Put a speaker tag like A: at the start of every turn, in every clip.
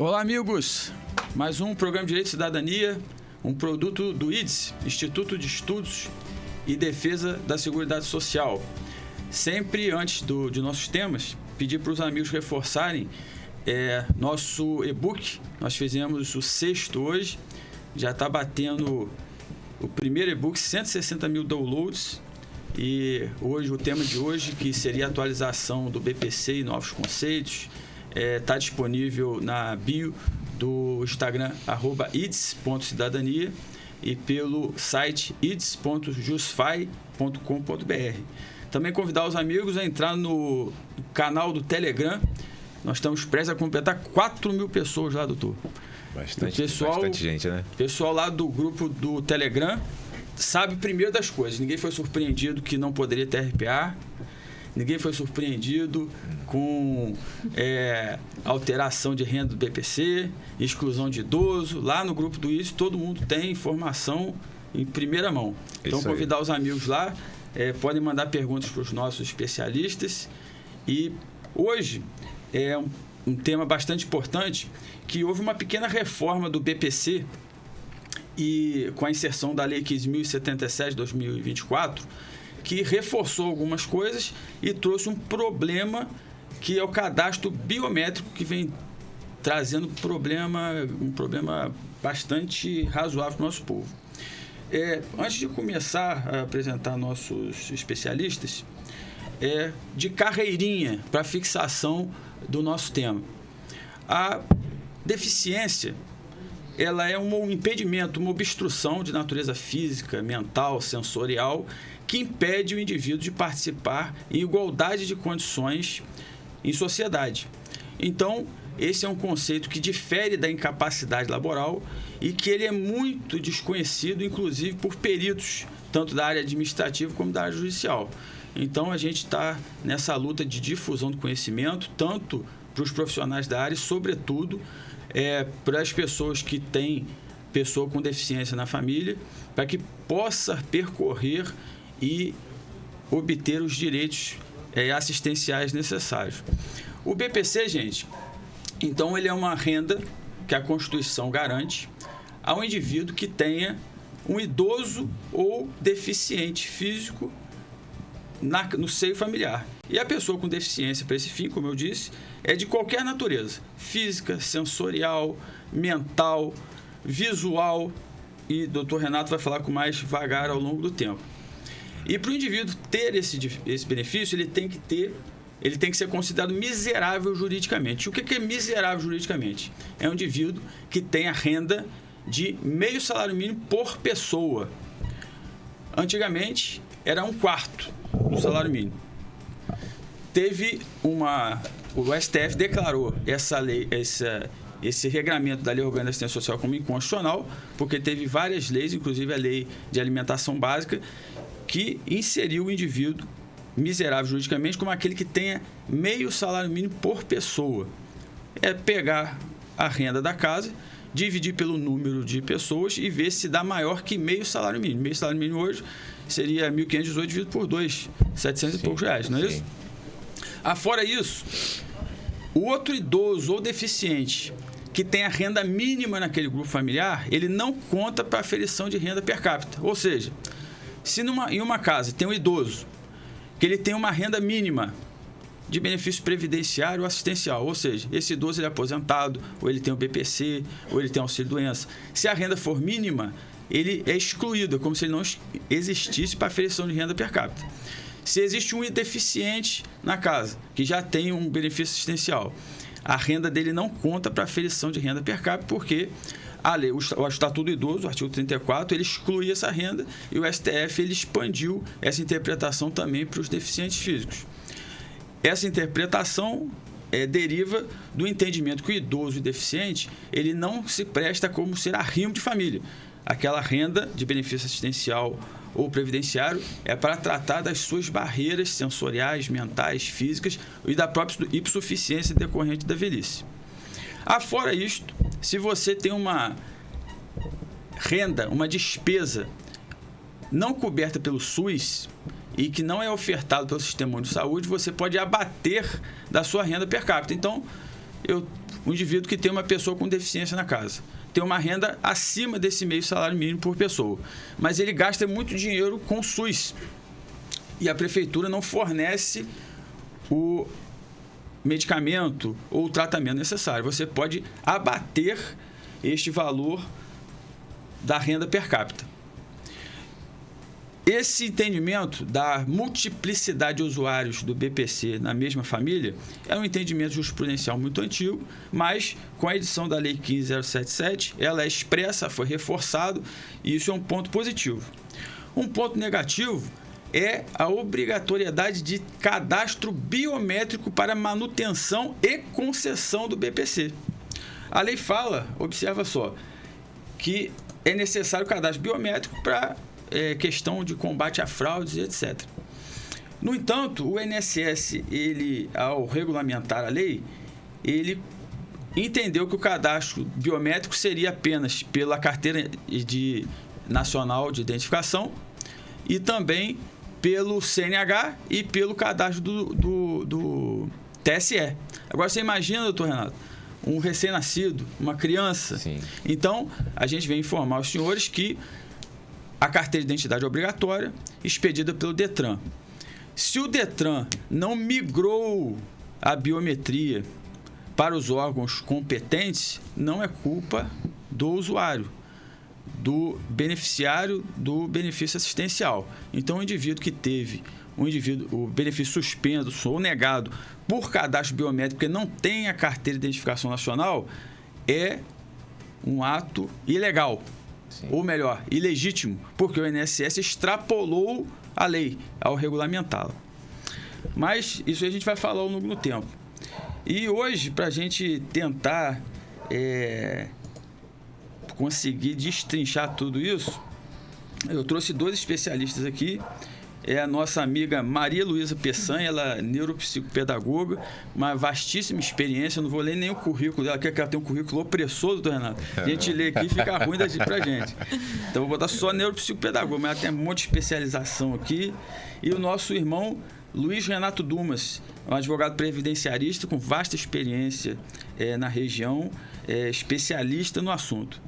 A: Olá, amigos! Mais um programa de Direito e Cidadania, um produto do IDES, Instituto de Estudos e Defesa da Seguridade Social. Sempre antes de nossos temas, pedir para os amigos reforçarem nosso e-book. Nós fizemos o 6º hoje, já está batendo o primeiro e-book, 160 mil downloads. E hoje, o tema de hoje, que seria a atualização do BPC e novos conceitos, está disponível na bio do Instagram @ides.cidadania e pelo site ides.jusfai.com.br. Também convidar os amigos a entrar no canal do Telegram. Nós estamos prestes a completar 4 mil pessoas lá, doutor.
B: Bastante gente, né?
A: Pessoal lá do grupo do Telegram sabe primeiro das coisas. Ninguém foi surpreendido que não poderia ter RPA. Ninguém foi surpreendido com alteração de renda do BPC, exclusão de idoso. Lá no grupo do IDES, todo mundo tem informação em primeira mão. Então, convidar os amigos lá, podem mandar perguntas para os nossos especialistas. E hoje é um tema bastante importante, que houve uma pequena reforma do BPC e com a inserção da Lei 15.077 de 2024, que reforçou algumas coisas e trouxe um problema que é o cadastro biométrico, que vem trazendo um problema bastante razoável para o nosso povo. Antes de começar a apresentar nossos especialistas, de carreirinha para fixação do nosso tema. A deficiência, ela é um impedimento, uma obstrução de natureza física, mental, sensorial, que impede o indivíduo de participar em igualdade de condições em sociedade. Então, esse é um conceito que difere da incapacidade laboral e que ele é muito desconhecido, inclusive por peritos, tanto da área administrativa como da área judicial. Então, a gente está nessa luta de difusão do conhecimento, tanto para os profissionais da área, sobretudo para as pessoas que têm pessoa com deficiência na família, para que possa percorrer e obter os direitos assistenciais necessários. O BPC, gente, então ele é uma renda que a Constituição garante ao indivíduo que tenha um idoso ou deficiente físico no seio familiar. E a pessoa com deficiência para esse fim, como eu disse, é de qualquer natureza: física, sensorial, mental, visual, e o doutor Renato vai falar com mais vagar ao longo do tempo. E para o indivíduo ter esse benefício, ele tem que ser considerado miserável juridicamente. O que é miserável juridicamente? É um indivíduo que tem a renda de meio salário mínimo por pessoa. Antigamente, era 1/4 do salário mínimo. O STF declarou essa lei, esse regramento da Lei Orgânica da Assistência Social como inconstitucional, porque teve várias leis, inclusive a Lei de Alimentação Básica, que inseriu o indivíduo miserável juridicamente como aquele que tenha meio salário mínimo por pessoa. É pegar a renda da casa, dividir pelo número de pessoas e ver se dá maior que meio salário mínimo. Meio salário mínimo hoje seria 1.518 dividido por 2, 700 e poucos reais, não é isso? Fora isso, o outro idoso ou deficiente que tem a renda mínima naquele grupo familiar, ele não conta para a aferição de renda per capita. Ou seja, se em uma casa tem um idoso que ele tem uma renda mínima de benefício previdenciário ou assistencial, ou seja, esse idoso ele é aposentado, ou ele tem o BPC, ou ele tem auxílio-doença. Se a renda for mínima, ele é excluído, é como se ele não existisse para aferição de renda per capita. Se existe um deficiente na casa, que já tem um benefício assistencial, a renda dele não conta para aferição de renda per capita, porque a lei, o Estatuto do Idoso, o artigo 34, ele exclui essa renda, e o STF ele expandiu essa interpretação também para os deficientes físicos. Essa interpretação deriva do entendimento que o idoso e deficiente ele não se presta como ser arrimo de família. Aquela renda de benefício assistencial ou previdenciário é para tratar das suas barreiras sensoriais, mentais, físicas e da própria hipossuficiência decorrente da velhice. Fora isto, se você tem uma renda, uma despesa não coberta pelo SUS e que não é ofertado pelo Sistema Único de Saúde, você pode abater da sua renda per capita. Então, eu um indivíduo que tem uma pessoa com deficiência na casa. Tem uma renda acima desse meio salário mínimo por pessoa. Mas ele gasta muito dinheiro com o SUS. E a prefeitura não fornece o medicamento ou o tratamento necessário. Você pode abater este valor da renda per capita. Esse entendimento da multiplicidade de usuários do BPC na mesma família é um entendimento jurisprudencial muito antigo, mas com a edição da Lei 15.077, ela é expressa, foi reforçado, e isso é um ponto positivo. Um ponto negativo é a obrigatoriedade de cadastro biométrico para manutenção e concessão do BPC. A lei fala, observa só, que é necessário cadastro biométrico para questão de combate a fraudes e etc. No entanto, o INSS, ele, ao regulamentar a lei, ele entendeu que o cadastro biométrico seria apenas pela carteira nacional de identificação e também pelo CNH e pelo cadastro do TSE. Agora, você imagina, doutor Renato, um recém-nascido, uma criança.
B: Sim.
A: Então, a gente vem informar os senhores que a carteira de identidade é obrigatória, expedida pelo DETRAN. Se o DETRAN não migrou a biometria para os órgãos competentes, não é culpa do usuário, do beneficiário do benefício assistencial. Então, o indivíduo que teve o benefício suspenso ou negado por cadastro biométrico porque não tem a carteira de identificação nacional, é um ato ilegal. Sim. Ou melhor, ilegítimo, porque o INSS extrapolou a lei ao regulamentá-la. Mas isso a gente vai falar ao longo do tempo. E hoje, para a gente tentar conseguir destrinchar tudo isso, eu trouxe 2 especialistas aqui. É a nossa amiga Maria Luísa Peçanha, ela é neuropsicopedagoga, uma vastíssima experiência. Eu não vou ler nem o currículo dela, porque ela tem um currículo opressor, doutor Renato. A gente lê aqui e fica ruim daqui pra gente. Então, eu vou botar só neuropsicopedagoga, mas ela tem um monte de especialização aqui. E o nosso irmão Luiz Renato Dumas, um advogado previdenciarista com vasta experiência na região, especialista no assunto.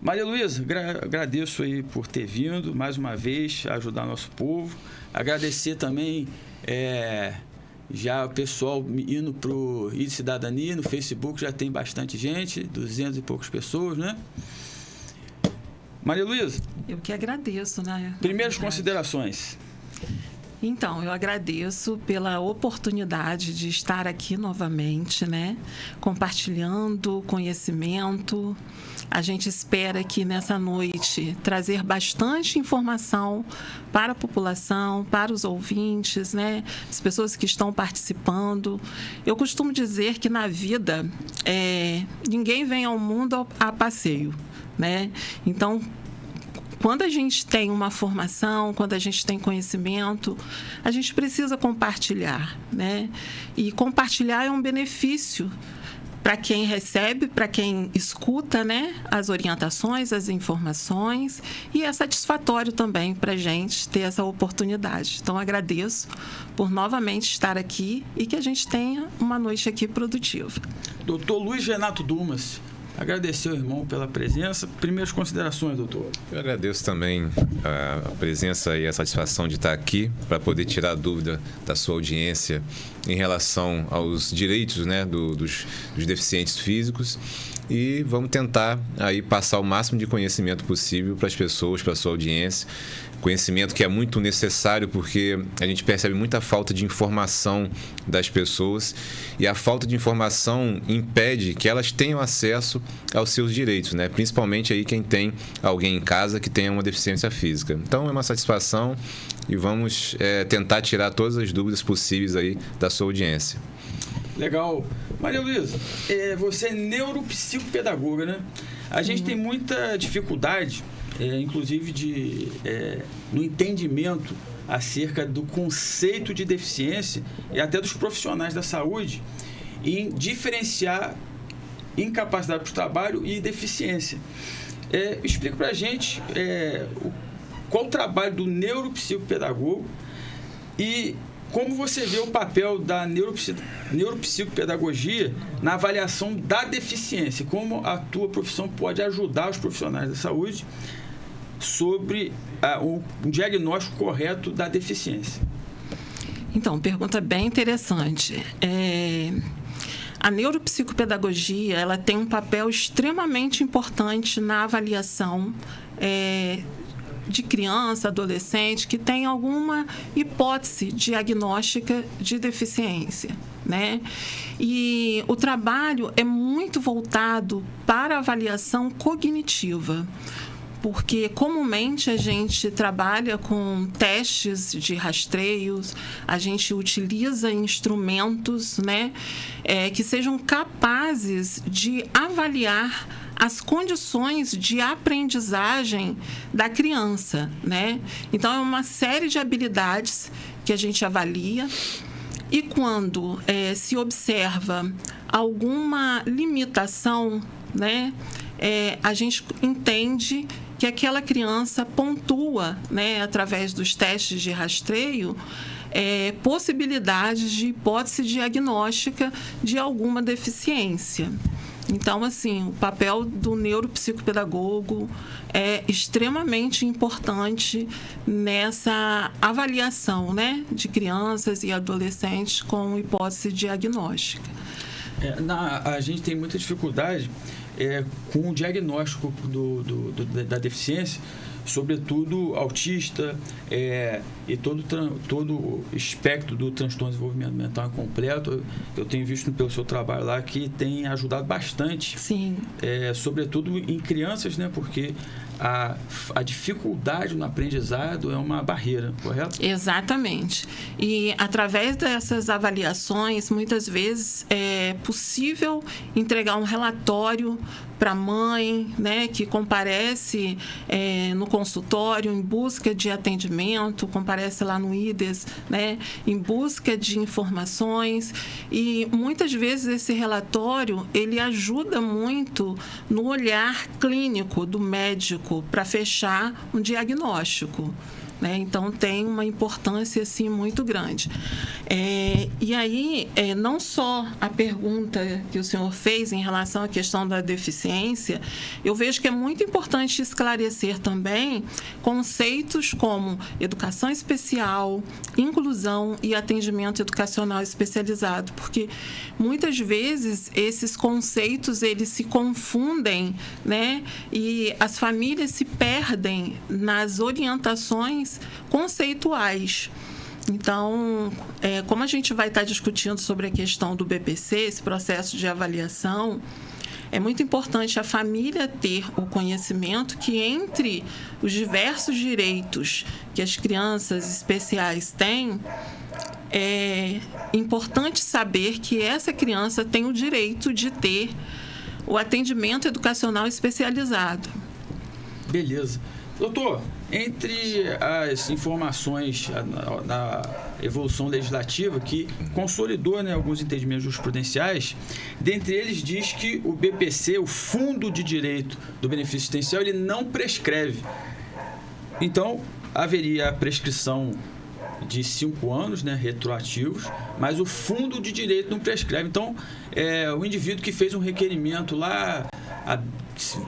A: Maria Luísa, agradeço aí por ter vindo mais uma vez a ajudar nosso povo. Agradecer também já o pessoal indo para o ID Cidadania, no Facebook já tem bastante gente, 200 e poucas pessoas, né? Maria Luísa.
C: Eu que agradeço, né?
A: Primeiras considerações.
C: Então, eu agradeço pela oportunidade de estar aqui novamente, né? Compartilhando conhecimento. A gente espera aqui nessa noite trazer bastante informação para a população, para os ouvintes, né? As pessoas que estão participando. Eu costumo dizer que na vida ninguém vem ao mundo a passeio, né? Então, quando a gente tem uma formação, quando a gente tem conhecimento, a gente precisa compartilhar, né? E compartilhar é um benefício para quem recebe, para quem escuta, né? As orientações, as informações, e é satisfatório também para a gente ter essa oportunidade. Então, agradeço por novamente estar aqui e que a gente tenha uma noite aqui produtiva.
A: Doutor Luiz Renato Dumas, agradecer ao irmão pela presença. Primeiras considerações, doutor.
B: Eu agradeço também a presença e a satisfação de estar aqui para poder tirar a dúvida da sua audiência em relação aos direitos, né, dos deficientes físicos. E vamos tentar aí passar o máximo de conhecimento possível para as pessoas, para a sua audiência. Conhecimento que é muito necessário porque a gente percebe muita falta de informação das pessoas e a falta de informação impede que elas tenham acesso aos seus direitos, né? Principalmente aí quem tem alguém em casa que tenha uma deficiência física. Então é uma satisfação e vamos tentar tirar todas as dúvidas possíveis aí da sua audiência.
A: Legal. Maria Luísa, você é neuropsicopedagoga, né? A gente tem muita dificuldade, inclusive no entendimento acerca do conceito de deficiência e até dos profissionais da saúde em diferenciar incapacidade para o trabalho e deficiência. Explica para a gente qual o trabalho do neuropsicopedagogo e como você vê o papel da neuropsicopedagogia na avaliação da deficiência? Como a tua profissão pode ajudar os profissionais da saúde sobre um diagnóstico correto da deficiência?
C: Então, pergunta bem interessante. A neuropsicopedagogia, ela tem um papel extremamente importante na avaliação de criança, adolescente, que tem alguma hipótese diagnóstica de deficiência, né? E o trabalho é muito voltado para a avaliação cognitiva, porque comumente a gente trabalha com testes de rastreios, a gente utiliza instrumentos, né, que sejam capazes de avaliar as condições de aprendizagem da criança, né? Então, é uma série de habilidades que a gente avalia e quando se observa alguma limitação, né, a gente entende que aquela criança pontua, né, através dos testes de rastreio, possibilidades de hipótese diagnóstica de alguma deficiência. Então, assim, o papel do neuropsicopedagogo é extremamente importante nessa avaliação, né, de crianças e adolescentes com hipótese diagnóstica.
A: A gente tem muita dificuldade com o diagnóstico da deficiência, sobretudo autista e todo o espectro do transtorno de desenvolvimento mental incompleto. Eu tenho visto pelo seu trabalho lá que tem ajudado bastante.
C: Sim.
A: Sobretudo em crianças, né? Porque a dificuldade no aprendizado é uma barreira, correto?
C: Exatamente. E através dessas avaliações, muitas vezes é possível entregar um relatório para a mãe, né, que comparece no consultório em busca de atendimento, comparece lá no IDES, né, em busca de informações, e muitas vezes esse relatório ele ajuda muito no olhar clínico do médico para fechar um diagnóstico. Então, tem uma importância assim, muito grande. E aí, não só a pergunta que o senhor fez em relação à questão da deficiência, eu vejo que é muito importante esclarecer também conceitos como educação especial, inclusão e atendimento educacional especializado, porque muitas vezes esses conceitos eles se confundem, né? E as famílias se perdem nas orientações conceituais. Então, como a gente vai estar discutindo sobre a questão do BPC, esse processo de avaliação, é muito importante a família ter o conhecimento que entre os diversos direitos que as crianças especiais têm, é importante saber que essa criança tem o direito de ter o atendimento educacional especializado.
A: Beleza. Doutor, entre as informações na evolução legislativa que consolidou, né, alguns entendimentos jurisprudenciais, dentre eles diz que o BPC, o Fundo de Direito do Benefício Assistencial, ele não prescreve. Então, haveria a prescrição de 5 anos, né, retroativos, mas o Fundo de Direito não prescreve. Então, o indivíduo que fez um requerimento lá há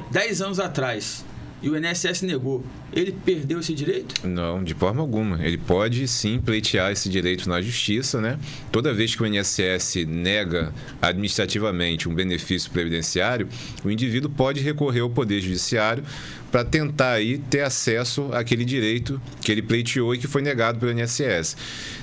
A: 10 anos atrás e o INSS negou, ele perdeu esse direito?
B: Não, de forma alguma. Ele pode sim pleitear esse direito na justiça, né? Toda vez que o INSS nega administrativamente um benefício previdenciário, o indivíduo pode recorrer ao Poder Judiciário para tentar aí ter acesso àquele direito que ele pleiteou e que foi negado pelo INSS.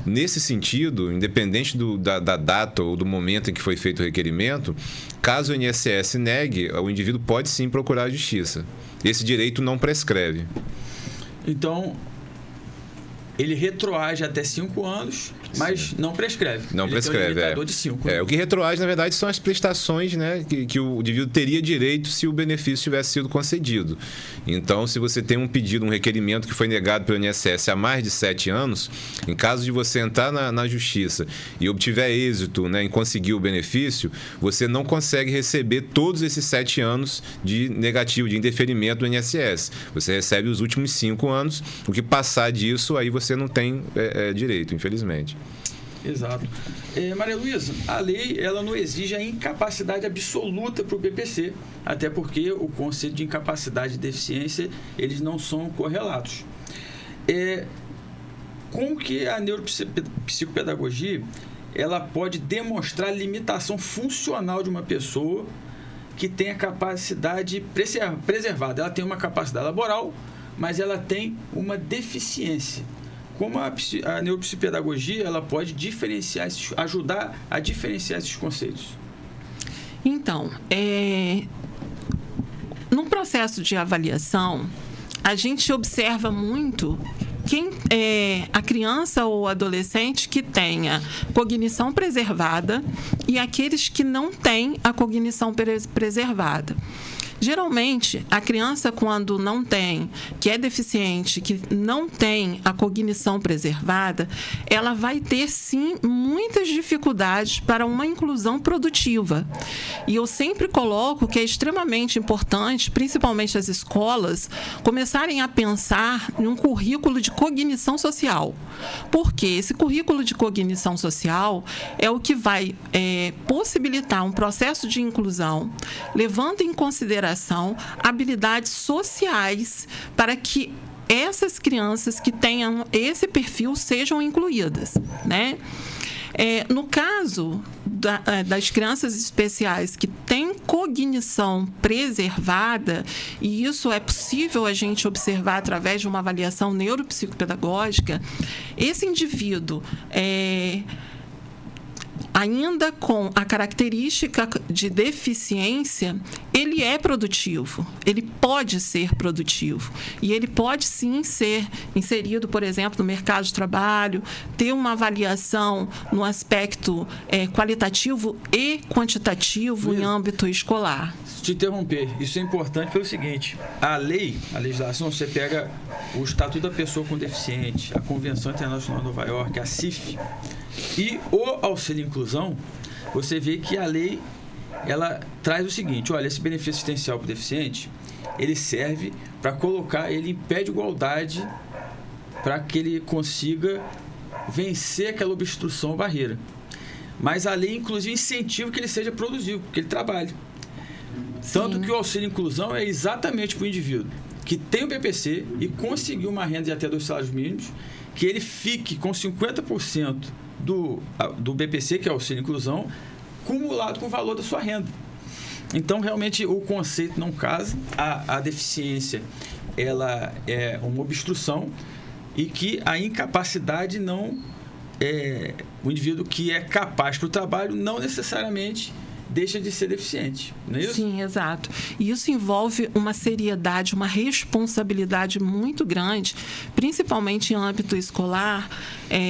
B: Nesse sentido, independente da data ou do momento em que foi feito o requerimento, caso o INSS negue, o indivíduo pode sim procurar a justiça. Esse direito não prescreve.
A: Então, ele retroage até 5 anos, mas não prescreve.
B: Não prescreve,
A: de 5, né?
B: O que retroage, na verdade, são as prestações, né, que o indivíduo teria direito se o benefício tivesse sido concedido. Então, se você tem um pedido, um requerimento que foi negado pelo INSS há mais de 7 anos, em caso de você entrar na justiça e obtiver êxito, né, em conseguir o benefício, você não consegue receber todos esses 7 anos de negativo, de indeferimento do INSS. Você recebe os últimos 5 anos, o que passar disso, aí você não tem direito, infelizmente.
A: Exato. Maria Luísa, a lei ela não exige a incapacidade absoluta para o BPC, até porque o conceito de incapacidade e deficiência, eles não são correlatos. Como que a neuropsicopedagogia ela pode demonstrar limitação funcional de uma pessoa que tem a capacidade preservada? Ela tem uma capacidade laboral, mas ela tem uma deficiência. Como a neuropsicopedagogia ela pode ajudar a diferenciar esses conceitos?
C: Então, no processo de avaliação, a gente observa muito a criança ou adolescente que tenha cognição preservada e aqueles que não têm a cognição preservada. Geralmente, a criança, quando não tem, que é deficiente, que não tem a cognição preservada, ela vai ter, sim, muitas dificuldades para uma inclusão produtiva. E eu sempre coloco que é extremamente importante, principalmente as escolas, começarem a pensar em um currículo de cognição social. Porque esse currículo de cognição social é o que vai possibilitar um processo de inclusão, levando em consideração habilidades sociais para que essas crianças que tenham esse perfil sejam incluídas, né? No caso das crianças especiais que têm cognição preservada, e isso é possível a gente observar através de uma avaliação neuropsicopedagógica, esse indivíduo ainda com a característica de deficiência, ele é produtivo, ele pode ser produtivo e ele pode sim ser inserido, por exemplo, no mercado de trabalho, ter uma avaliação no aspecto qualitativo e quantitativo em âmbito escolar.
A: Te interromper, isso é importante pelo seguinte: a legislação, você pega o Estatuto da Pessoa com Deficiente, a Convenção Internacional de Nova York, a CIF, e o auxílio inclusão, você vê que a lei ela traz o seguinte: olha, esse benefício assistencial para o deficiente, ele serve para colocar ele em pé de igualdade para que ele consiga vencer aquela obstrução ou barreira. Mas a lei, inclusive, incentiva que ele seja produtivo, que ele trabalhe. Tanto que o auxílio inclusão é exatamente para o indivíduo que tem o BPC e conseguiu uma renda de até 2 salários mínimos, que ele fique com 50% do BPC, que é o auxílio inclusão, cumulado com o valor da sua renda. Então, realmente, o conceito não casa. A deficiência ela é uma obstrução e que a incapacidade não... o indivíduo que é capaz para o trabalho não necessariamente deixa de ser deficiente, não é isso?
C: Sim, exato. E isso envolve uma seriedade, uma responsabilidade muito grande, principalmente em âmbito escolar,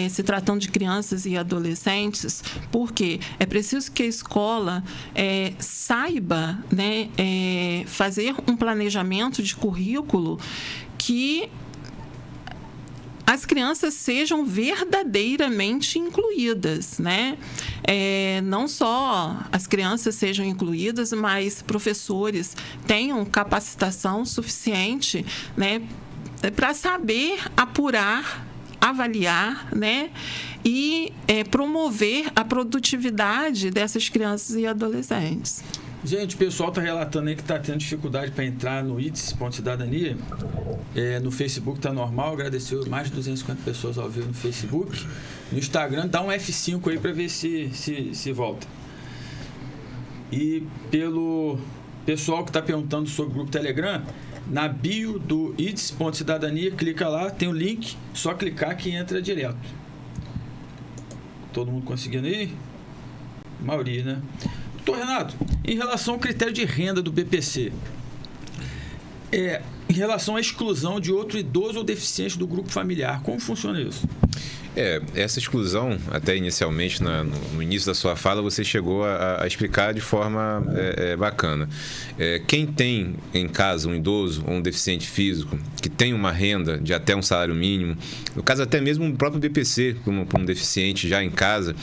C: se tratando de crianças e adolescentes, porque é preciso que a escola saiba, né, fazer um planejamento de currículo que as crianças sejam verdadeiramente incluídas, né? Não só as crianças sejam incluídas, mas professores tenham capacitação suficiente, né, para saber apurar, avaliar, né, e promover a produtividade dessas crianças e adolescentes.
A: Gente, o pessoal está relatando aí que está tendo dificuldade para entrar no IDS.cidadania. No Facebook está normal, agradeceu mais de 250 pessoas ao vivo no Facebook. No Instagram, dá um F5 aí para ver se volta. E pelo pessoal que está perguntando sobre o grupo Telegram, na bio do IDS.cidadania, clica lá, tem o link, só clicar que entra direto. Todo mundo conseguindo aí? A maioria, né? Doutor Renato, em relação ao critério de renda do BPC, em relação à exclusão de outro idoso ou deficiente do grupo familiar, como funciona isso?
B: Essa exclusão, até inicialmente, no início da sua fala, você chegou a explicar de forma bacana. Quem tem em casa um idoso ou um deficiente físico que tem uma renda de até um salário mínimo, no caso até mesmo o próprio BPC, para um deficiente já em casa,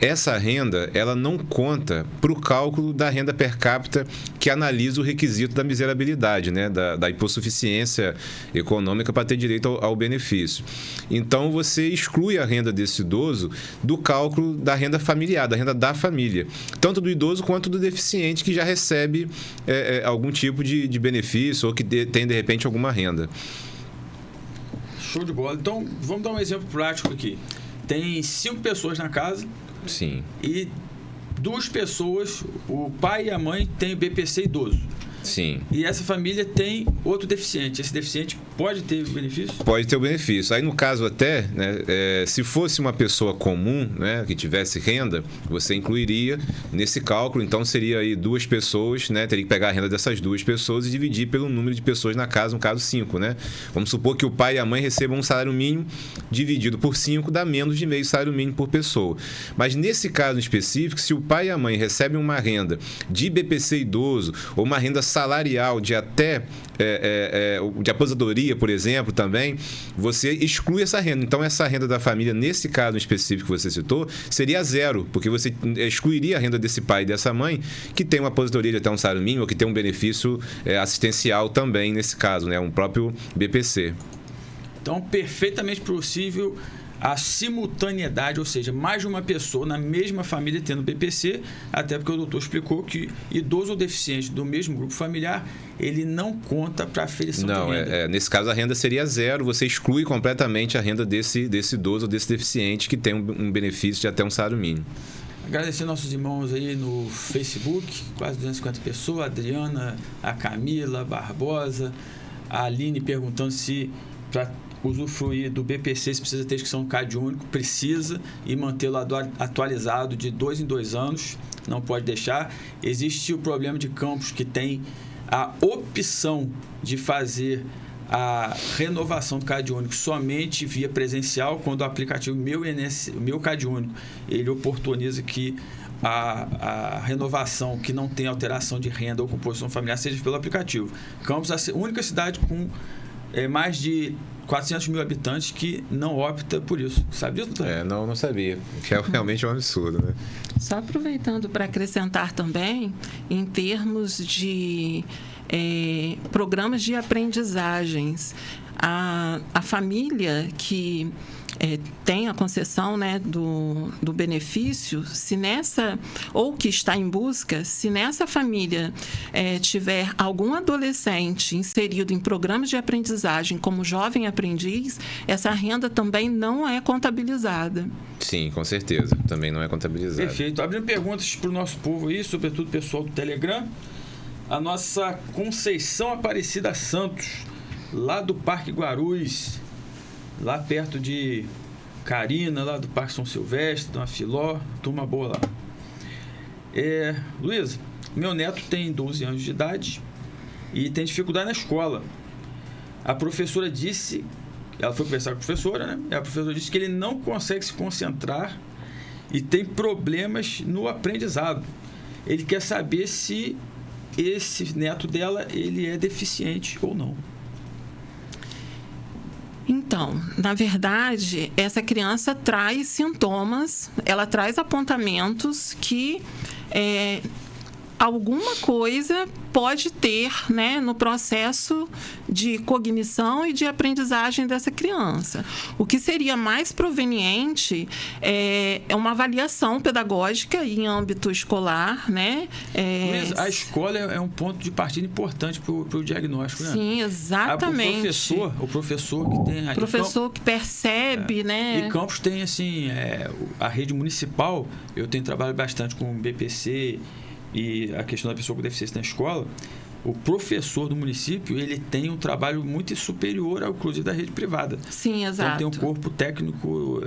B: essa renda ela não conta para o cálculo da renda per capita que analisa o requisito da miserabilidade, né, da hipossuficiência econômica para ter direito ao benefício. Então, você exclui exclui a renda desse idoso do cálculo da renda familiar, da renda da família, tanto do idoso quanto do deficiente que já recebe algum tipo de benefício ou que tem, de repente, alguma renda.
A: Show de bola. Então, vamos dar um exemplo prático aqui. Tem 5 pessoas na casa.
B: Sim.
A: E 2 pessoas, o pai e a mãe, têm BPC idoso.
B: Sim.
A: E essa família tem outro deficiente. Esse deficiente pode ter benefício?
B: Pode ter o benefício. Aí, no caso até, né, se fosse uma pessoa comum, né, que tivesse renda, você incluiria nesse cálculo. Então, seria aí 2 pessoas, né, teria que pegar a renda dessas 2 pessoas e dividir pelo número de pessoas na casa, no caso 5, né? Vamos supor que o pai e a mãe recebam um salário mínimo dividido por 5, dá menos de meio salário mínimo por pessoa. Mas, nesse caso específico, se o pai e a mãe recebem uma renda de BPC idoso ou uma renda salarial de até de aposentadoria, por exemplo, também, você exclui essa renda. Então, essa renda da família, nesse caso específico que você citou, seria 0, porque você excluiria a renda desse pai e dessa mãe, que tem uma aposentadoria de até um salário mínimo, ou que tem um benefício assistencial também, nesse caso, né, um próprio BPC.
A: Então, perfeitamente possível a simultaneidade, ou seja, mais de uma pessoa na mesma família tendo BPC, até porque o doutor explicou que idoso ou deficiente do mesmo grupo familiar, ele não conta para a aferição de renda.
B: Nesse caso a renda seria 0, você exclui completamente a renda desse idoso ou desse deficiente que tem um benefício de até um salário mínimo.
A: Agradecer nossos irmãos aí no Facebook, quase 250 pessoas, a Adriana, a Camila, a Barbosa, a Aline perguntando se para usufruir do BPC, se precisa ter inscrição no CAD único, precisa, e mantê-lo atualizado de 2 em 2 anos, não pode deixar. Existe o problema de campos que tem a opção de fazer a renovação do CAD único somente via presencial, quando o aplicativo Meu CAD único, ele oportuniza que a renovação que não tem alteração de renda ou composição familiar seja pelo aplicativo. Campos é a única cidade com mais de 400 mil habitantes que não opta por isso. Sabe disso, doutor?
B: Não sabia. Que é realmente um absurdo, né?
C: Só aproveitando para acrescentar também, em termos de programas de aprendizagens, a família que tem a concessão, né, do benefício, ou que está em busca, se nessa família tiver algum adolescente inserido em programas de aprendizagem como jovem aprendiz, essa renda também não é contabilizada.
B: Sim, com certeza. Também não é contabilizada.
A: Perfeito. Abrindo perguntas para o nosso povo aí, sobretudo o pessoal do Telegram. A nossa Conceição Aparecida Santos, lá do Parque Guarulhos, lá perto de Carina, lá do Parque São Silvestre, uma Filó, turma boa lá. Luísa, meu neto tem 12 anos de idade e tem dificuldade na escola. A professora disse, ela foi conversar com a professora, né? E a professora disse que ele não consegue se concentrar e tem problemas no aprendizado. Ele quer saber se esse neto dela, ele é deficiente ou não.
C: Então, na verdade, essa criança traz sintomas, ela traz apontamentos que alguma coisa pode ter, né, no processo de cognição e de aprendizagem dessa criança. O que seria mais proveniente é uma avaliação pedagógica em âmbito escolar, né?
A: Luiz, a escola é um ponto de partida importante para o diagnóstico, né?
C: Sim, exatamente.
A: O professor que tem...
C: O professor que percebe, né?
A: E Campos tem, assim, a rede municipal, eu tenho trabalhado bastante com o BPC e a questão da pessoa com deficiência na escola. O professor do município, ele tem um trabalho muito superior ao, inclusive, da rede privada.
C: Sim, exato.
A: Então, tem um corpo técnico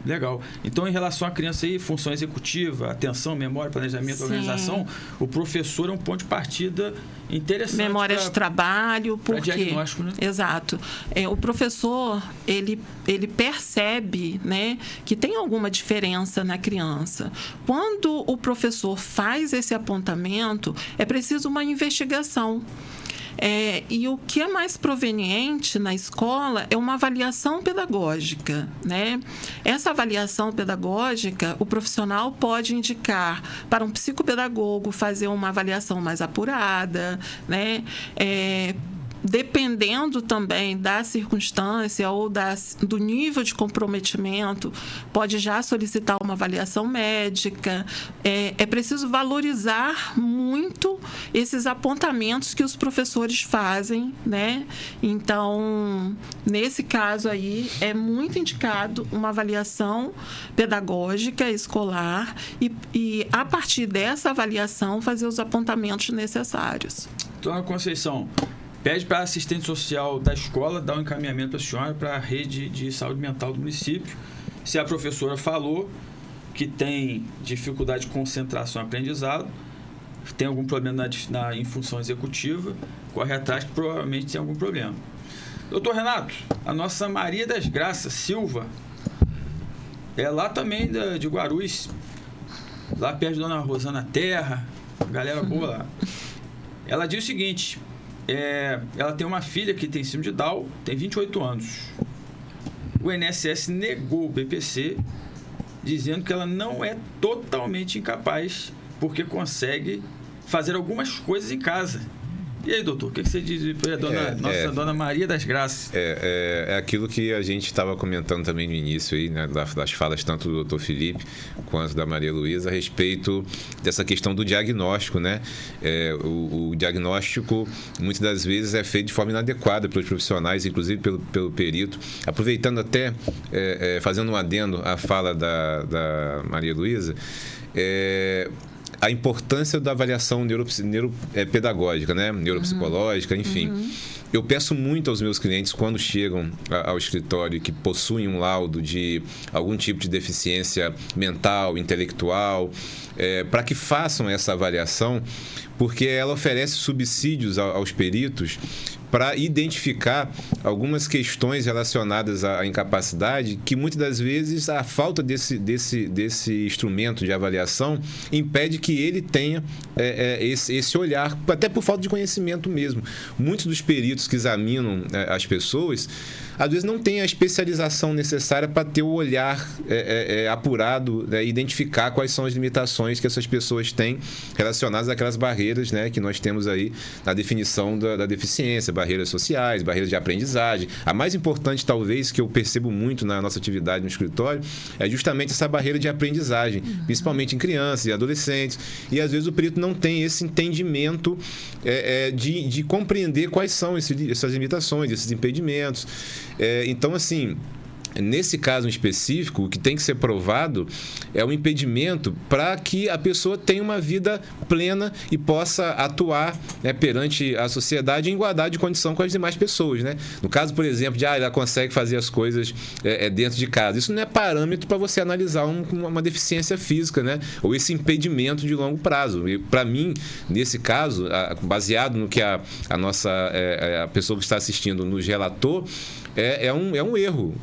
A: legal. Então, em relação à criança aí, função executiva, atenção, memória, planejamento, organização, o professor é um ponto de partida interessante.
C: Memória de trabalho,
A: para diagnóstico, né?
C: Exato. O professor, ele percebe, né, que tem alguma diferença na criança. Quando o professor faz esse apontamento, é preciso uma investigação. E o que é mais proveniente na escola é uma avaliação pedagógica, né? Essa avaliação pedagógica, o profissional pode indicar para um psicopedagogo fazer uma avaliação mais apurada, né? dependendo também da circunstância ou do nível de comprometimento, pode já solicitar uma avaliação médica. É preciso valorizar muito esses apontamentos que os professores fazem, né? Então, nesse caso aí, é muito indicado uma avaliação pedagógica escolar e a partir dessa avaliação, fazer os apontamentos necessários.
A: Dona Conceição, pede para a assistente social da escola dar um encaminhamento para a senhora para a rede de saúde mental do município. Se a professora falou que tem dificuldade de concentração e aprendizado, tem algum problema em função executiva, corre atrás que provavelmente tem algum problema. Doutor Renato, a nossa Maria das Graças Silva, é lá também de Guarulhos, lá perto de Dona Rosana Terra, galera boa lá. Ela diz o seguinte, ela tem uma filha que tem síndrome de Down, tem 28 anos. O INSS negou o BPC, dizendo que ela não é totalmente incapaz, porque consegue fazer algumas coisas em casa. E aí, doutor, o que você diz para a Dona Maria das Graças?
B: É aquilo que a gente estava comentando também no início aí, né, das falas tanto do doutor Felipe quanto da Maria Luísa a respeito dessa questão do diagnóstico, né? O diagnóstico muitas das vezes é feito de forma inadequada pelos profissionais, inclusive pelo perito. Aproveitando até, fazendo um adendo à fala da Maria Luísa, a importância da avaliação neuropedagógica, né? Neuropsicológica, enfim. Eu peço muito aos meus clientes, quando chegam ao escritório, que possuem um laudo de algum tipo de deficiência mental, intelectual, para que façam essa avaliação, porque ela oferece subsídios aos peritos para identificar algumas questões relacionadas à incapacidade que muitas das vezes a falta desse instrumento de avaliação impede que ele tenha esse olhar, até por falta de conhecimento mesmo. Muitos dos peritos que examinam as pessoas, às vezes não têm a especialização necessária para ter o olhar apurado, identificar quais são as limitações que essas pessoas têm relacionadas àquelas barreiras, né, que nós temos aí na definição da deficiência, barreiras sociais, barreiras de aprendizagem. A mais importante, talvez, que eu percebo muito na nossa atividade no escritório, é justamente essa barreira de aprendizagem, principalmente em crianças e adolescentes. E, às vezes, o perito não tem esse entendimento de compreender quais são essas limitações, esses impedimentos. Então, assim, nesse caso em específico, o que tem que ser provado é um impedimento para que a pessoa tenha uma vida plena e possa atuar, né, perante a sociedade em igualdade de condição com as demais pessoas, né? No caso, por exemplo, de ela consegue fazer as coisas dentro de casa. Isso não é parâmetro para você analisar uma deficiência física, né? Ou esse impedimento de longo prazo. E, para mim, nesse caso, baseado no que a nossa a pessoa que está assistindo nos relatou, é um erro.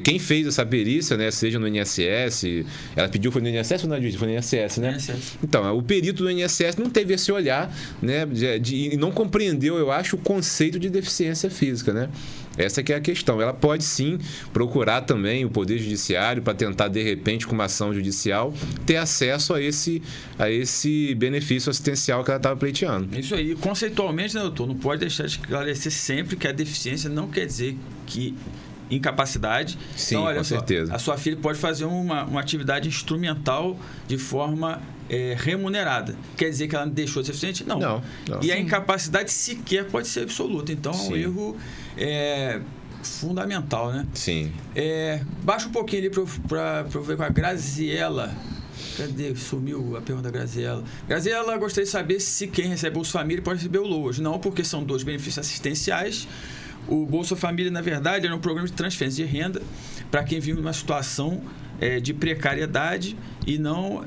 B: Quem fez essa perícia, né, seja no INSS, ela pediu, foi no INSS ou na juíza? Foi no INSS, né? INSS. Então, o perito do INSS não teve esse olhar, né, e não compreendeu, eu acho, o conceito de deficiência física, né? Essa que é a questão. Ela pode, sim, procurar também o Poder Judiciário para tentar, de repente, com uma ação judicial, ter acesso a esse benefício assistencial que ela estava pleiteando.
A: Isso aí. Conceitualmente, né, doutor, não pode deixar de esclarecer sempre que a deficiência não quer dizer que incapacidade.
B: Sim,
A: então, olha
B: com certeza.
A: A sua filha pode fazer uma atividade instrumental de forma remunerada. Quer dizer que ela deixou de ser deficiente? Não. E
C: Sim.
A: a incapacidade sequer pode ser absoluta. Então,
B: Sim.
A: é um erro fundamental, né?
B: Sim.
A: Baixa um pouquinho ali para eu ver com a Graziela. Cadê? Sumiu a pergunta da Graziela. Graziela, gostaria de saber se quem recebe Bolsa Família pode receber o LOAS. Não, porque são dois benefícios assistenciais. O Bolsa Família, na verdade, era um programa de transferência de renda para quem vive numa situação de precariedade e não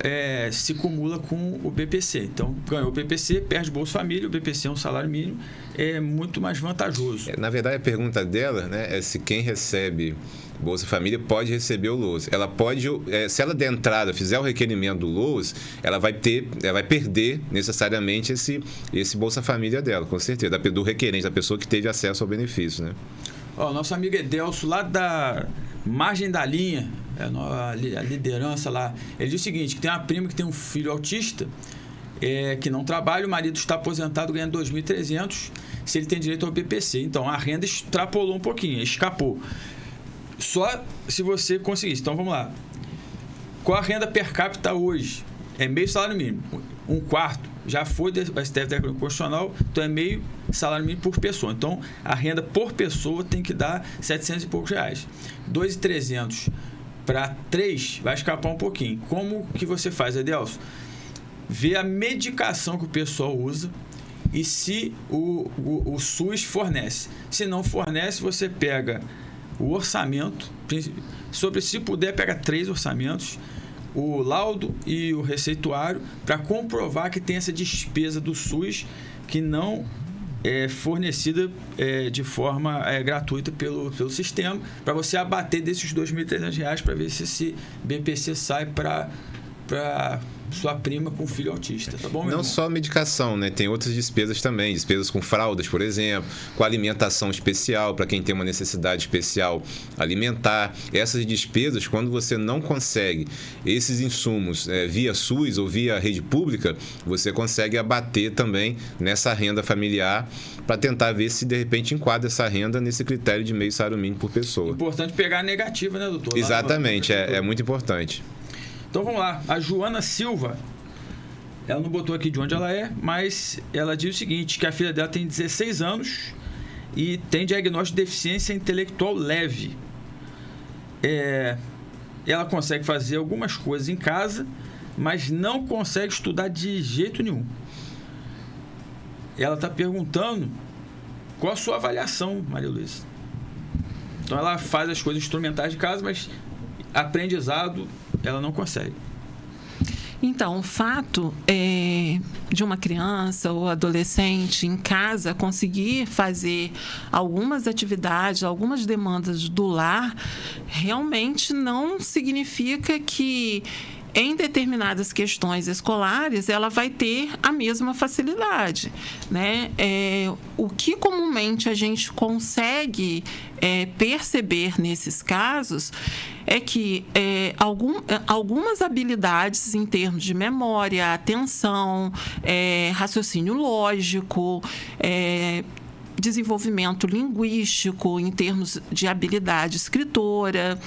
A: se cumula com o BPC. Então, ganhou o BPC, perde o Bolsa Família, o BPC é um salário mínimo, é muito mais vantajoso.
B: Na verdade, a pergunta dela, né, é se quem recebe Bolsa Família pode receber o LOAS. Ela pode, se ela de entrada fizer o requerimento do LOAS, ela vai perder necessariamente esse Bolsa Família dela, com certeza, do requerente, da pessoa que teve acesso ao benefício, né?
A: Nosso amigo Edelso, lá da margem da linha, a liderança lá, ele diz o seguinte, que tem uma prima que tem um filho autista, que não trabalha, o marido está aposentado ganhando 2.300, se ele tem direito ao BPC. Então, a renda extrapolou um pouquinho, escapou. Só se você conseguisse. Então, vamos lá. Qual a renda per capita hoje? É meio salário mínimo. Um quarto já foi do STF técnico constitucional, então é meio salário mínimo por pessoa. Então, a renda por pessoa tem que dar R$700 e poucos. 2.300 para 3 vai escapar um pouquinho. Como que você faz, Adelson? Vê a medicação que o pessoal usa e se o SUS fornece. Se não fornece, você pega o orçamento, se puder, pega 3 orçamentos, o laudo e o receituário, para comprovar que tem essa despesa do SUS que não é fornecida de forma gratuita pelo sistema, para você abater desses R$2.300 para ver se esse BPC sai para sua prima com filho autista, tá bom, meu irmão?
B: Não só medicação, né? Tem outras despesas também, despesas com fraldas, por exemplo, com alimentação especial, para quem tem uma necessidade especial alimentar. Essas despesas, quando você não consegue esses insumos via SUS ou via rede pública, você consegue abater também nessa renda familiar para tentar ver se de repente enquadra essa renda nesse critério de meio salário mínimo por pessoa.
A: Importante pegar a negativa, né, doutor?
B: Exatamente, é muito importante.
A: Então vamos lá, a Joana Silva, ela não botou aqui de onde ela é, mas ela diz o seguinte, que a filha dela tem 16 anos e tem diagnóstico de deficiência intelectual leve. Ela consegue fazer algumas coisas em casa, mas não consegue estudar de jeito nenhum. Ela está perguntando qual a sua avaliação, Maria Luísa. Então ela faz as coisas instrumentais de casa, mas aprendizado ela não consegue.
C: Então, o fato de uma criança ou adolescente em casa conseguir fazer algumas atividades, algumas demandas do lar, realmente não significa que em determinadas questões escolares, ela vai ter a mesma facilidade, né? O que comumente a gente consegue perceber nesses casos é que algumas habilidades em termos de memória, atenção, raciocínio lógico, desenvolvimento linguístico, em termos de habilidade escritora,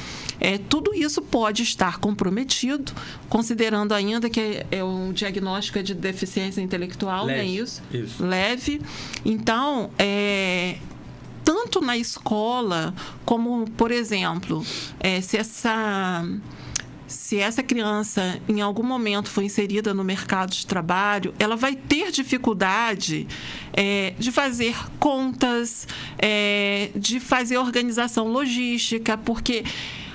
C: tudo isso pode estar comprometido, considerando ainda que é um diagnóstico de deficiência intelectual,
A: leve,
C: não é isso?
A: Isso.
C: Leve. Então, tanto na escola, como, por exemplo, se essa criança em algum momento foi inserida no mercado de trabalho, ela vai ter dificuldade de fazer contas, de fazer organização logística, porque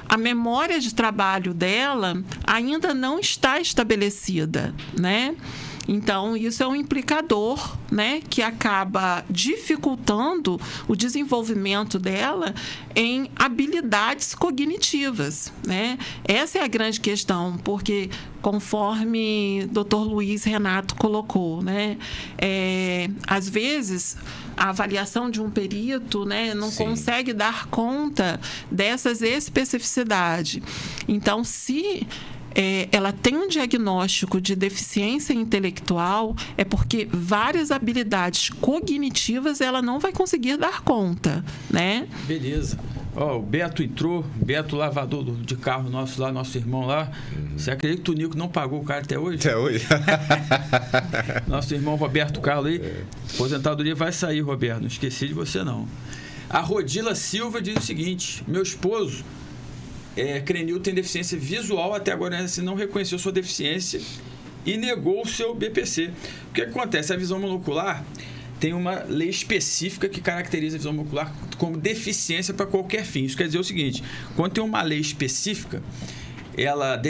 C: a memória de trabalho dela ainda não está estabelecida, né? Então, isso é um implicador, né, que acaba dificultando o desenvolvimento dela em habilidades cognitivas, né? Essa é a grande questão, porque, conforme o Dr. Luiz Renato colocou, né, às vezes a avaliação de um perito, né, não
B: Sim.
C: consegue dar conta dessas especificidades. Então, se ela tem um diagnóstico de deficiência intelectual, é porque várias habilidades cognitivas ela não vai conseguir dar conta, né?
A: Beleza. O Beto entrou, Beto, lavador de carro nosso irmão lá. Você acredita que o Nico não pagou o cara até hoje?
B: Até hoje?
A: Nosso irmão Roberto Carlos aí. Aposentadoria vai sair, Roberto. Não esqueci de você, não. A Rodila Silva diz o seguinte: meu esposo Crenil tem deficiência visual, até agora não reconheceu sua deficiência e negou o seu BPC. O que acontece? A visão monocular tem uma lei específica que caracteriza a visão monocular como deficiência para qualquer fim. Isso quer dizer o seguinte: quando tem uma lei específica, ela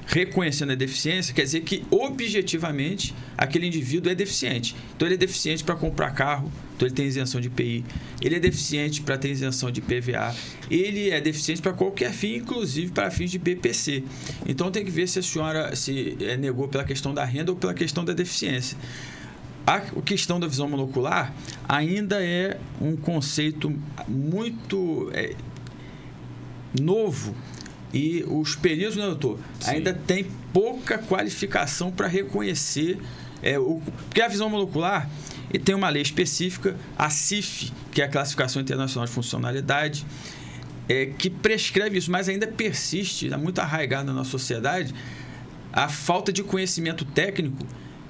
A: reconhecendo a deficiência, quer dizer que objetivamente aquele indivíduo é deficiente. Então ele é deficiente para comprar carro, então ele tem isenção de IPI, ele é deficiente para ter isenção de PVA, ele é deficiente para qualquer fim, inclusive para fins de BPC. Então tem que ver se a senhora negou pela questão da renda ou pela questão da deficiência. A questão da visão monocular ainda é um conceito muito novo. E os peritos, né, doutor,
B: Sim.
A: ainda tem pouca qualificação para reconhecer Porque a visão monocular tem uma lei específica, a CIF, que é a Classificação Internacional de Funcionalidade, que prescreve isso, mas ainda persiste, está muito arraigado na nossa sociedade, a falta de conhecimento técnico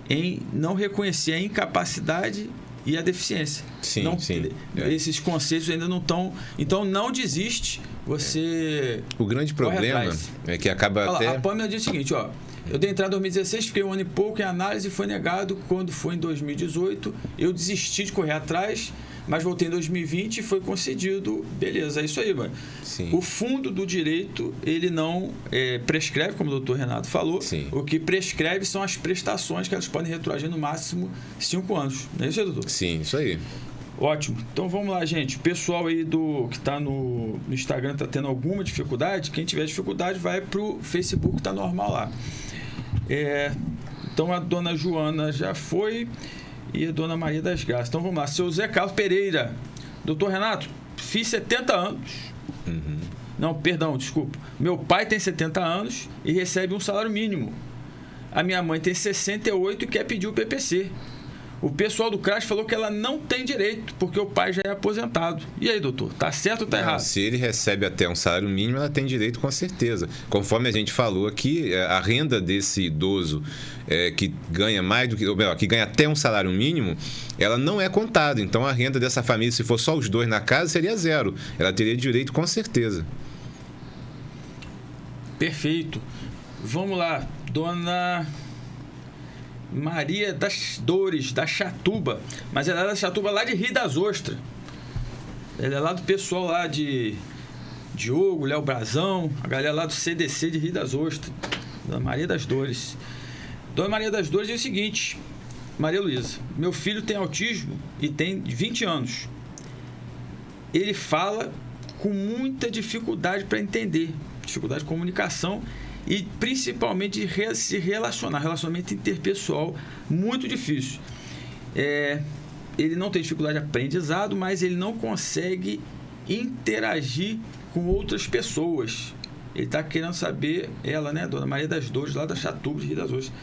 A: em não reconhecer a incapacidade e a deficiência.
B: Sim,
A: não,
B: sim.
A: Esses conceitos ainda não estão... Então, não desiste, você...
B: O grande problema é que acaba até...
A: A Pâmela diz o seguinte, eu dei entrada em 2016, fiquei um ano e pouco em análise, foi negado. Quando foi em 2018, eu desisti de correr atrás, mas voltei em 2020 e foi concedido. Beleza, é isso aí, mano.
B: Sim.
A: O fundo do direito, ele não prescreve, como o doutor Renato falou.
B: Sim.
A: O que prescreve são as prestações, que elas podem retroagir no máximo 5 anos. Não é isso aí, doutor?
B: Sim, isso aí.
A: Ótimo. Então vamos lá, gente. O pessoal aí que está no Instagram está tendo alguma dificuldade. Quem tiver dificuldade vai para o Facebook, está normal lá. Então a dona Joana já foi e a dona Maria das Graças. Então vamos lá. Seu Zé Carlos Pereira. Doutor Renato, fiz 70 anos.
B: Uhum.
A: Não, perdão, desculpa. Meu pai tem 70 anos e recebe um salário mínimo. A minha mãe tem 68 e quer pedir o PPC. O pessoal do CRAS falou que ela não tem direito, porque o pai já é aposentado. E aí, doutor, tá certo ou tá errado?
B: Se ele recebe até um salário mínimo, ela tem direito com certeza. Conforme a gente falou aqui, a renda desse idoso que ganha mais do que... Ou melhor, que ganha até um salário mínimo, ela não é contada. Então, a renda dessa família, se for só os dois na casa, seria 0. Ela teria direito com certeza.
A: Perfeito. Vamos lá, dona... Maria das Dores, da Chatuba. Mas ela é da Chatuba lá de Rio das Ostras. Ela é lá do pessoal lá de Diogo, Léo Brazão, a galera lá do CDC de Rio das Ostras. Dona Maria das Dores. Dona Maria das Dores diz o seguinte: Maria Luísa, meu filho tem autismo e tem 20 anos. Ele fala com muita dificuldade para entender, dificuldade de comunicação e principalmente de se relacionar, relacionamento interpessoal muito difícil. Ele não tem dificuldade de aprendizado, mas ele não consegue interagir com outras pessoas. Ele está querendo saber, ela, né, Dona Maria das Dores, lá da Chatuba de Rio das Ostras,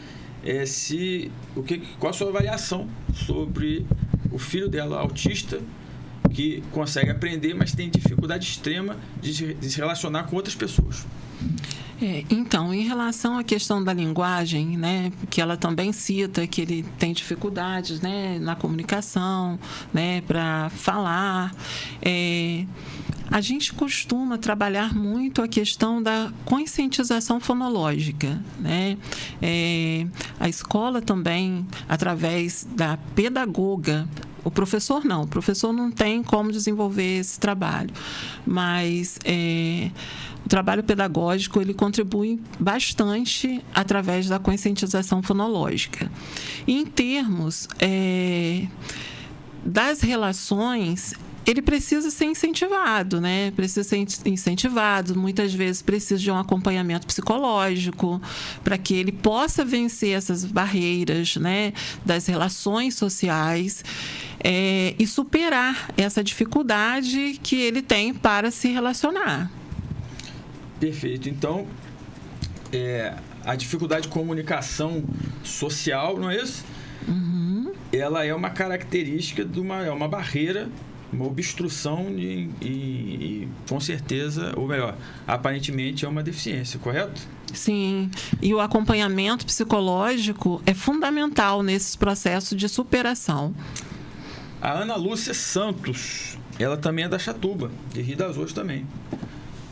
A: qual a sua avaliação sobre o filho dela, autista, que consegue aprender, mas tem dificuldade extrema de se relacionar com outras pessoas.
C: Então, em relação à questão da linguagem, né, que ela também cita que ele tem dificuldades, né, na comunicação, né, para falar, a gente costuma trabalhar muito a questão da conscientização fonológica, né? A escola também, através da pedagoga, o professor não tem como desenvolver esse trabalho, mas o trabalho pedagógico ele contribui bastante através da conscientização fonológica. E em termos das relações, ele precisa ser incentivado, né? Precisa ser incentivado, muitas vezes precisa de um acompanhamento psicológico para que ele possa vencer essas barreiras, né, das relações sociais e superar essa dificuldade que ele tem para se relacionar.
A: Perfeito. Então, a dificuldade de comunicação social, não é isso?
C: Uhum.
A: Ela é uma característica é uma barreira, uma obstrução e com certeza, ou melhor, aparentemente é uma deficiência, correto?
C: Sim, e o acompanhamento psicológico é fundamental nesses processos de superação.
A: A Ana Lúcia Santos, ela também é da Chatuba, de Rio das Ostras também.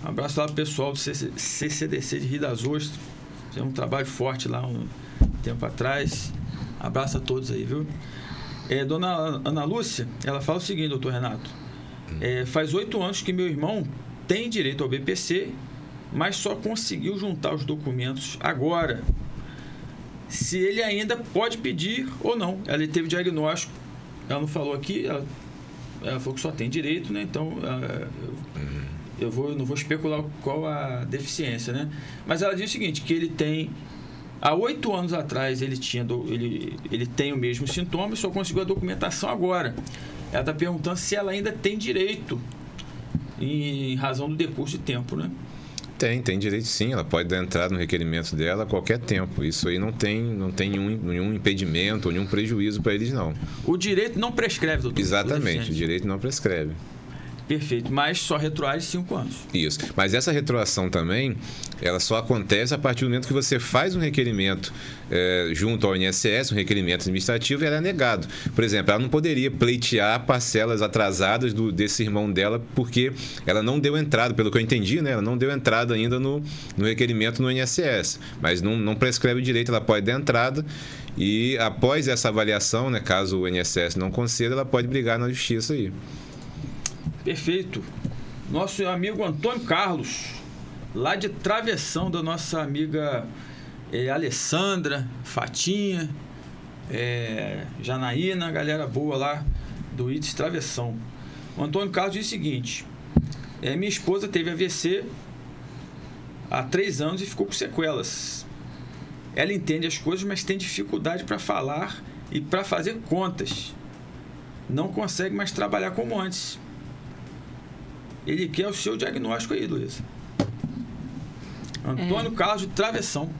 A: Um abraço lá pro pessoal do CCDC de Rio das Ostras. Fizemos um trabalho forte lá um tempo atrás. Abraço a todos aí, viu? Dona Ana Lúcia, ela fala o seguinte, doutor Renato. Faz 8 anos que meu irmão tem direito ao BPC, mas só conseguiu juntar os documentos agora. Se ele ainda pode pedir ou não. Ela teve diagnóstico, ela não falou aqui, ela falou que só tem direito, né? Então, eu não vou especular qual a deficiência, né? Mas ela diz o seguinte, que ele tem... Há 8 anos atrás ele tem o mesmo sintoma e só conseguiu a documentação agora. Ela está perguntando se ela ainda tem direito em razão do decurso de tempo, né?
B: Tem direito sim, ela pode dar entrada no requerimento dela a qualquer tempo. Isso aí não tem nenhum impedimento ou nenhum prejuízo para eles, não.
A: O direito não prescreve, doutor?
B: Exatamente, o direito não prescreve.
A: Perfeito, mas só retroage 5 anos.
B: Isso. Mas essa retroação também, ela só acontece a partir do momento que você faz um requerimento junto ao INSS, um requerimento administrativo, e ela é negado. Por exemplo, ela não poderia pleitear parcelas atrasadas desse irmão dela, porque ela não deu entrada, pelo que eu entendi, né? Ela não deu entrada ainda no requerimento no INSS. Mas não prescreve o direito, ela pode dar entrada e após essa avaliação, né, caso o INSS não conceda, ela pode brigar na justiça aí.
A: Perfeito. Nosso amigo Antônio Carlos, lá de Travessão, da nossa amiga Alessandra, Fatinha, Janaína, galera boa lá do ITS Travessão. O Antônio Carlos diz o seguinte: minha esposa teve AVC há 3 anos e ficou com sequelas. Ela entende as coisas, mas tem dificuldade para falar e para fazer contas. Não consegue mais trabalhar como antes. Ele quer o seu diagnóstico aí, Luísa. Antônio Carlos de Travessão.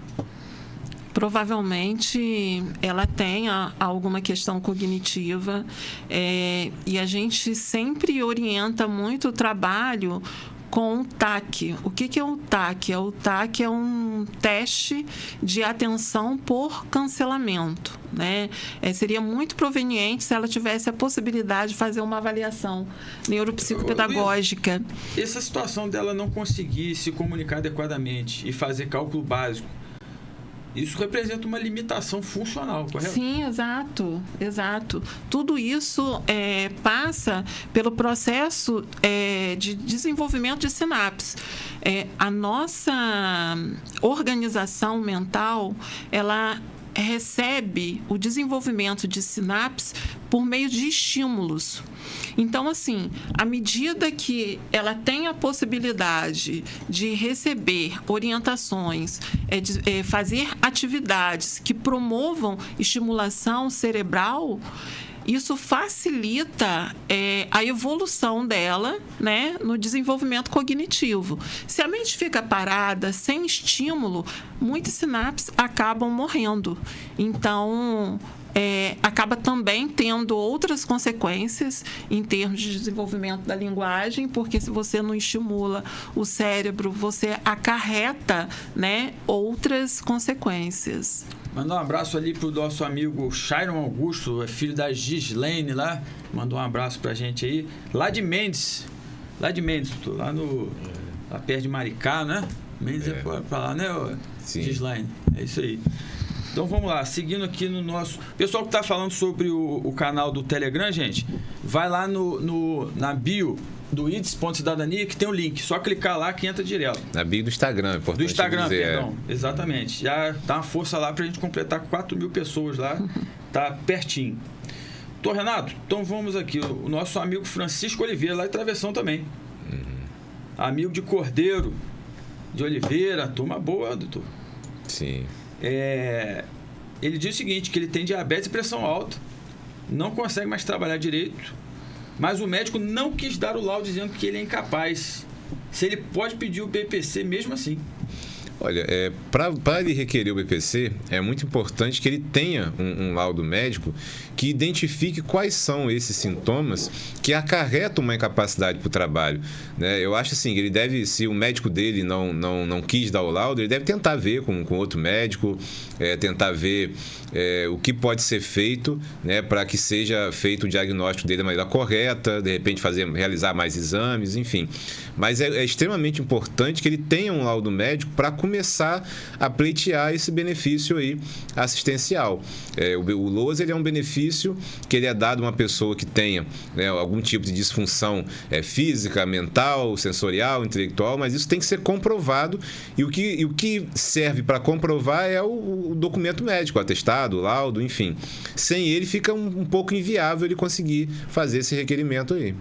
C: Provavelmente ela tenha alguma questão cognitiva e a gente sempre orienta muito o trabalho com o TAC. O que é o TAC? O TAC é um teste de atenção por cancelamento, né? Seria muito proveniente se ela tivesse a possibilidade de fazer uma avaliação neuropsicopedagógica.
A: Essa situação dela não conseguir se comunicar adequadamente e fazer cálculo básico, isso representa uma limitação funcional, correto?
C: Sim, exato. Tudo isso passa pelo processo de desenvolvimento de sinapses. A nossa organização mental, ela recebe o desenvolvimento de sinapses por meio de estímulos. Então, assim, à medida que ela tem a possibilidade de receber orientações, de fazer atividades que promovam estimulação cerebral, isso facilita a evolução dela, né, no desenvolvimento cognitivo. Se a mente fica parada, sem estímulo, muitas sinapses acabam morrendo. Então, acaba também tendo outras consequências em termos de desenvolvimento da linguagem, porque se você não estimula o cérebro, você acarreta, né, outras consequências.
A: Mandar um abraço ali pro nosso amigo Chairon Augusto, filho da Gislaine lá. Mandou um abraço pra gente aí. Lá de Mendes, lá perto de Maricá, né? Mendes é pra lá, né, Gislaine? É isso aí. Então vamos lá, seguindo aqui no nosso... Pessoal que está falando sobre o canal do Telegram, gente, vai lá na bio do IDS.cidadania, que tem o link. Só clicar lá que entra direto.
B: Na bio do Instagram, é importante
A: do Instagram,
B: dizer,
A: perdão. Exatamente. Já dá uma força lá pra gente completar 4.000 pessoas lá. Tá pertinho. Doutor Renato, então vamos aqui. O nosso amigo Francisco Oliveira, lá de Travessão também. Amigo de Cordeiro, de Oliveira. Turma boa, doutor.
B: Sim.
A: Ele diz o seguinte, que ele tem diabetes e pressão alta, não consegue mais trabalhar direito, mas o médico não quis dar o laudo dizendo que ele é incapaz. Se ele pode pedir o BPC mesmo assim.
B: Olha, para ele requerer o BPC, é muito importante que ele tenha um laudo médico que identifique quais são esses sintomas que acarretam uma incapacidade para o trabalho, né? Eu acho assim, ele deve, se o médico dele não quis dar o laudo, ele deve tentar ver com outro médico, tentar ver o que pode ser feito, né, para que seja feito o diagnóstico dele da maneira correta, de repente realizar mais exames, enfim. Mas é extremamente importante que ele tenha um laudo médico para começar a pleitear esse benefício aí assistencial. O LOAS, ele é um benefício que ele é dado a uma pessoa que tenha, né, algum tipo de disfunção física, mental, sensorial, intelectual, mas isso tem que ser comprovado e o que serve para comprovar é o documento médico, o atestado, o laudo, enfim. Sem ele fica um pouco inviável ele conseguir fazer esse requerimento aí.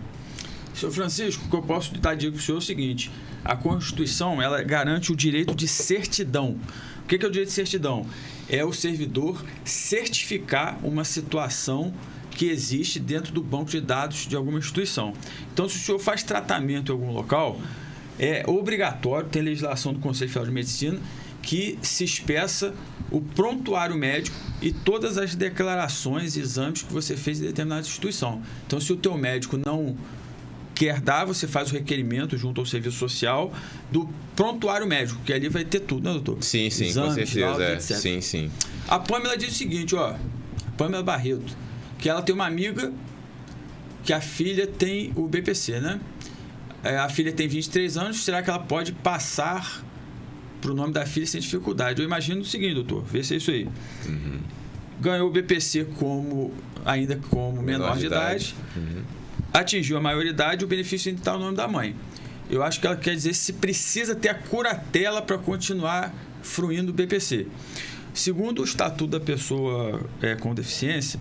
A: Senhor Francisco, o que eu posso dar dica para o senhor é o seguinte: a Constituição, ela garante o direito de certidão. O que é o direito de certidão? É o servidor certificar uma situação que existe dentro do banco de dados de alguma instituição. Então, se o senhor faz tratamento em algum local, é obrigatório, tem legislação do Conselho Federal de Medicina, que se expeça o prontuário médico e todas as declarações e exames que você fez em determinada instituição. Então, se o teu médico não quer dar, você faz o requerimento junto ao serviço social do prontuário médico, que ali vai ter tudo, né, doutor?
B: Sim,
A: exames,
B: com certeza.
A: laudos, etc.
B: Sim.
A: A Pâmela diz o seguinte, ó, Pâmela Barreto, que ela tem uma amiga que a filha tem o BPC, né? A filha tem 23 anos, será que ela pode passar para o nome da filha sem dificuldade? Eu imagino o seguinte, doutor, vê se é isso aí. Ganhou o BPC ainda como menor de idade. Atingiu a maioridade, o benefício ainda está no nome da mãe. Eu acho que ela quer dizer se precisa ter a curatela para continuar fruindo o BPC. Segundo o Estatuto da Pessoa com Deficiência,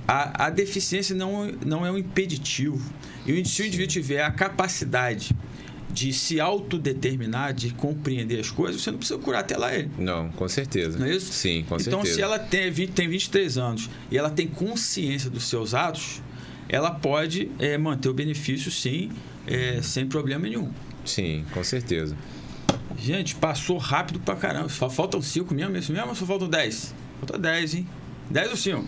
A: a deficiência não é um impeditivo. E se o indivíduo tiver a capacidade de se autodeterminar, de compreender as coisas, você não precisa curatelar ele.
B: Não, com certeza.
A: Não é isso?
B: Sim, com certeza.
A: Então, se ela tem 23 anos e ela tem consciência dos seus atos, ela pode manter o benefício, sim, sem problema nenhum.
B: Sim, com certeza.
A: Gente, passou rápido pra caramba. Só faltam 5 mesmo? Isso mesmo ou só faltam 10? Falta 10, hein? 10 ou 5?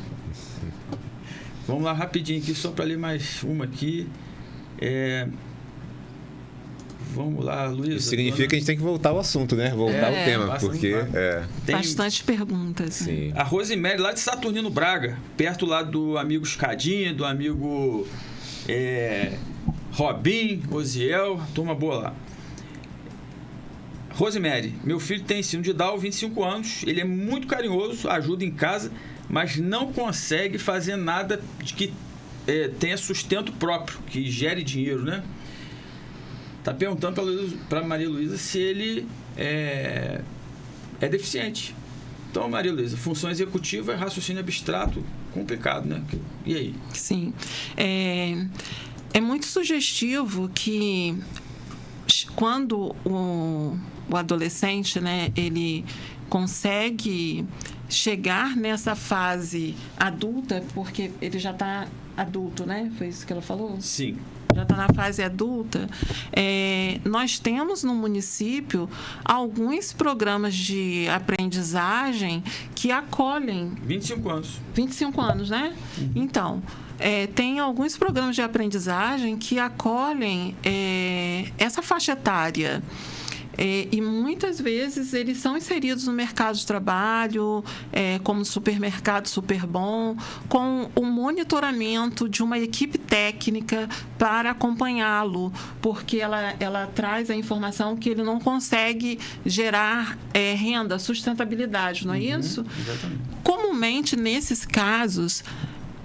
A: Vamos lá rapidinho aqui, só para ler mais uma aqui. Vamos lá, Luísa.
B: Isso significa que a gente tem que voltar ao assunto, né? Voltar ao tema, porque...
C: Tem bastante perguntas.
B: Sim.
A: A Rosemary, lá de Saturnino Braga, perto lá do amigo Escadinha, do amigo Robin, Osiel, turma boa lá. Rosemary, meu filho tem síndrome de Down, 25 anos, ele é muito carinhoso, ajuda em casa, mas não consegue fazer nada de que tenha sustento próprio, que gere dinheiro, né? Tá perguntando para Maria Luísa se ele é deficiente. Então, Maria Luísa, função executiva é raciocínio abstrato, complicado, né? E aí?
C: Sim. É muito sugestivo que quando o adolescente, né, ele consegue chegar nessa fase adulta, porque ele já está adulto, né? Foi isso que ela falou?
A: Sim.
C: Já está na fase adulta. Nós temos no município alguns programas de aprendizagem que acolhem...
A: 25 anos.
C: 25 anos, né? Então, tem alguns programas de aprendizagem que acolhem essa faixa etária. E muitas vezes eles são inseridos no mercado de trabalho, como supermercado Superbom, com o monitoramento de uma equipe técnica para acompanhá-lo, porque ela traz a informação que ele não consegue gerar renda, sustentabilidade, não é isso?
A: Exatamente.
C: Comumente, nesses casos,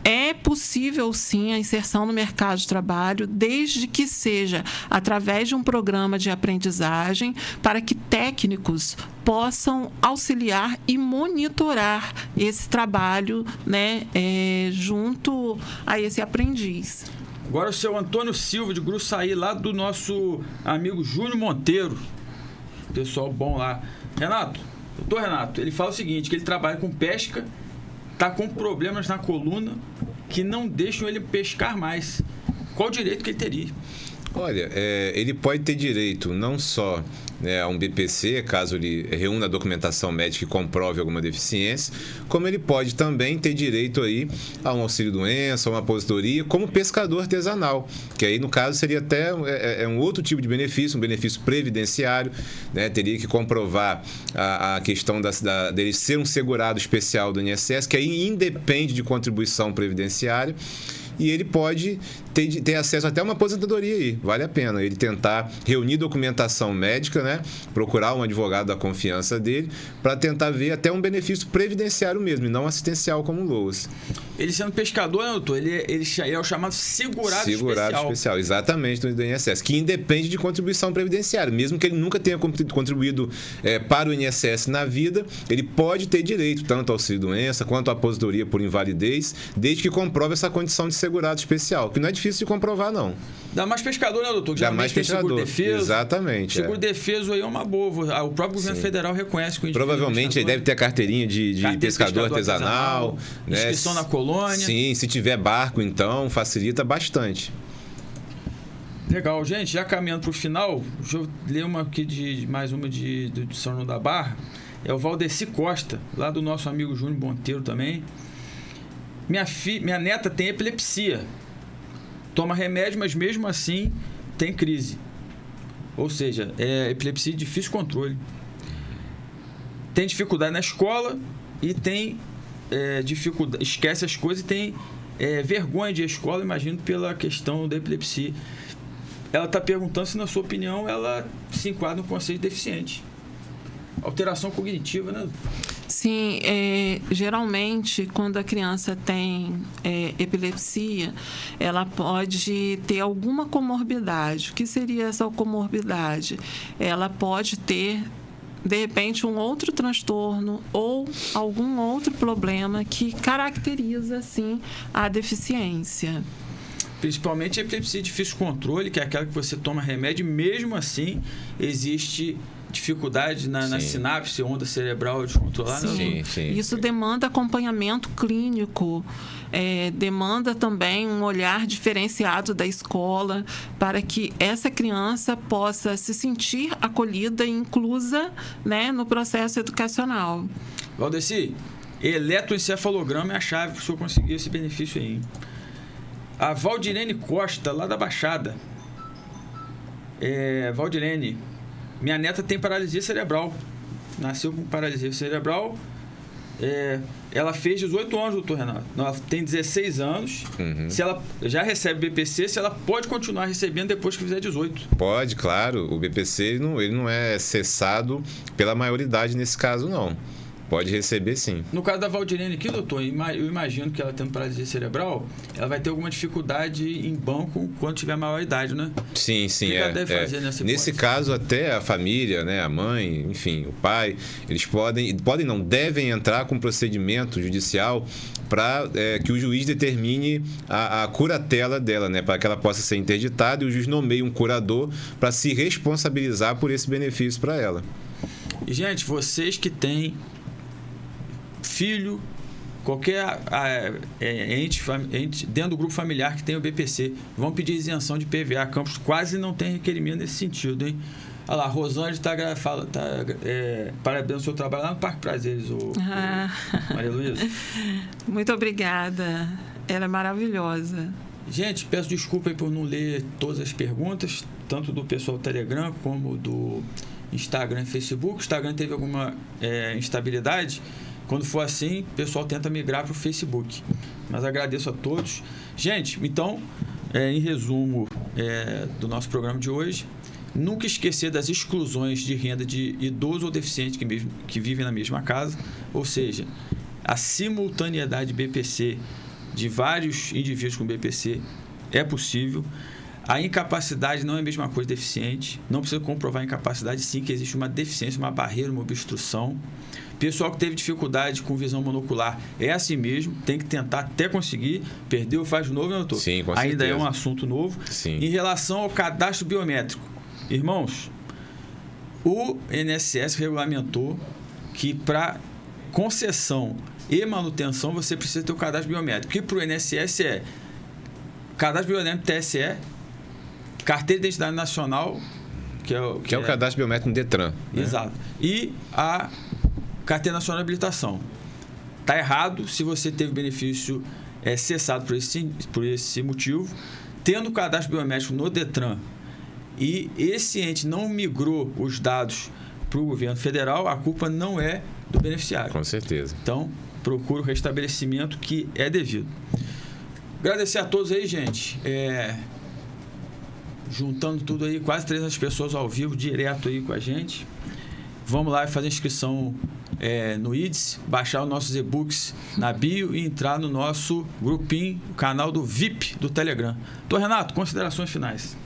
C: é possível, sim, a inserção no mercado de trabalho, desde que seja através de um programa de aprendizagem para que técnicos possam auxiliar e monitorar esse trabalho, né, junto a esse aprendiz.
A: Agora o seu Antônio Silva, de Gruçaí, lá do nosso amigo Júnior Monteiro. Pessoal bom lá. Doutor Renato, ele fala o seguinte, que ele trabalha com pesca, está com problemas na coluna que não deixam ele pescar mais. Qual o direito que ele teria?
B: Olha, ele pode ter direito não só, né, a um BPC, caso ele reúna a documentação médica e comprove alguma deficiência, como ele pode também ter direito aí a um auxílio-doença, a uma aposentadoria, como pescador artesanal, que aí, no caso, seria até um outro tipo de benefício, um benefício previdenciário, né? Teria que comprovar a questão dele ser um segurado especial do INSS, que aí independe de contribuição previdenciária, e ele pode ter acesso até a uma aposentadoria aí, vale a pena ele tentar reunir documentação médica, né? Procurar um advogado da confiança dele para tentar ver até um benefício previdenciário mesmo, e não assistencial como o LOAS. Ele
A: sendo pescador, né, doutor? Ele é o chamado segurado especial.
B: Exatamente, do INSS, que independe de contribuição previdenciária. Mesmo que ele nunca tenha contribuído para o INSS na vida, ele pode ter direito tanto ao auxílio-doença quanto à aposentadoria por invalidez, desde que comprove essa condição de segurado especial, que não é difícil de comprovar, não.
A: Dá mais pescador, né, doutor?
B: Dá mais pescador,
A: seguro-defeso.
B: Exatamente.
A: Seguro-defeso aí é uma boa. O próprio governo federal reconhece que o indivíduo
B: provavelmente ele deve ter a carteirinha de pescador artesanal, né?
A: Inscrição na colônia.
B: Sim, se tiver barco, então, facilita bastante.
A: Legal, gente, já caminhando para o final, deixa eu ler uma aqui mais uma de São João da Barra. É o Valdeci Costa, lá do nosso amigo Júnior Monteiro também. Minha neta tem epilepsia. Toma remédio, mas mesmo assim tem crise. Ou seja, é epilepsia de difícil controle. Tem dificuldade na escola e tem dificuldade, esquece as coisas e tem vergonha de ir à escola, imagino, pela questão da epilepsia. Ela está perguntando se, na sua opinião, ela se enquadra no conceito de deficiente. Alteração cognitiva, né?
C: Sim, geralmente quando a criança tem epilepsia, ela pode ter alguma comorbidade. O que seria essa comorbidade? Ela pode ter, de repente, um outro transtorno ou algum outro problema que caracteriza, assim, a deficiência.
A: Principalmente a epilepsia de difícil controle, que é aquela que você toma remédio e mesmo assim existe dificuldade na sinapse, onda cerebral descontrolada.
C: Sim. Isso demanda acompanhamento clínico, demanda também um olhar diferenciado da escola para que essa criança possa se sentir acolhida e inclusa, né, no processo educacional.
A: Valdeci, eletroencefalograma é a chave para o senhor conseguir esse benefício aí. A Valdirene Costa, lá da Baixada. Valdirene, minha neta tem paralisia cerebral. Nasceu com paralisia cerebral. Ela fez 18 anos, doutor Renato. Ela tem 16 anos. Uhum. Se ela já recebe BPC, se ela pode continuar recebendo depois que fizer 18.
B: Pode, claro. O BPC ele não é cessado pela maioridade nesse caso, não. Pode receber, sim.
A: No caso da Valdirene aqui, doutor, eu imagino que ela tendo paralisia cerebral, ela vai ter alguma dificuldade em banco quando tiver maior idade, né?
B: Sim.
A: O que ela deve fazer
B: nesse caso, até a família, né, a mãe, enfim, o pai, eles devem entrar com procedimento judicial para que o juiz determine a curatela dela, né, para que ela possa ser interditada e o juiz nomeie um curador para se responsabilizar por esse benefício para ela.
A: E, gente, vocês que têm filho, qualquer ente dentro do grupo familiar que tem o BPC, vão pedir isenção de PVA. Campos quase não tem requerimento nesse sentido, hein? Olha lá, a Rosângela parabéns no seu trabalho lá no Parque Prazeres, Maria Luísa.
C: Muito obrigada, ela é maravilhosa.
A: Gente, peço desculpa aí por não ler todas as perguntas, tanto do pessoal do Telegram como do Instagram e Facebook. O Instagram teve alguma instabilidade. Quando for assim, o pessoal tenta migrar para o Facebook. Mas agradeço a todos. Gente, então, em resumo do nosso programa de hoje, nunca esquecer das exclusões de renda de idoso ou deficiente que vivem na mesma casa. Ou seja, a simultaneidade BPC de vários indivíduos com BPC é possível. A incapacidade não é a mesma coisa deficiente. Não precisa comprovar a incapacidade, sim, que existe uma deficiência, uma barreira, uma obstrução. Pessoal que teve dificuldade com visão monocular é assim mesmo, tem que tentar até conseguir. Perdeu, faz de novo, né, doutor?
B: Sim, com
A: certeza. Ainda é um assunto novo.
B: Sim.
A: Em relação ao cadastro biométrico, irmãos, o INSS regulamentou que para concessão e manutenção você precisa ter o cadastro biométrico. Que para o INSS é cadastro biométrico TSE, carteira de identidade nacional, que é o
B: cadastro biométrico no Detran. Né?
A: Exato. E a carteira nacional de habilitação. Está errado se você teve benefício cessado por esse motivo. Tendo o cadastro biométrico no Detran e esse ente não migrou os dados para o governo federal, a culpa não é do beneficiário.
B: Com certeza.
A: Então, procure o restabelecimento que é devido. Agradecer a todos aí, gente. Juntando tudo aí, quase 300 pessoas ao vivo, direto aí com a gente. Vamos lá fazer inscrição no IDS, baixar os nossos e-books na bio e entrar no nosso grupinho, canal do VIP do Telegram. Doutor Renato, considerações finais.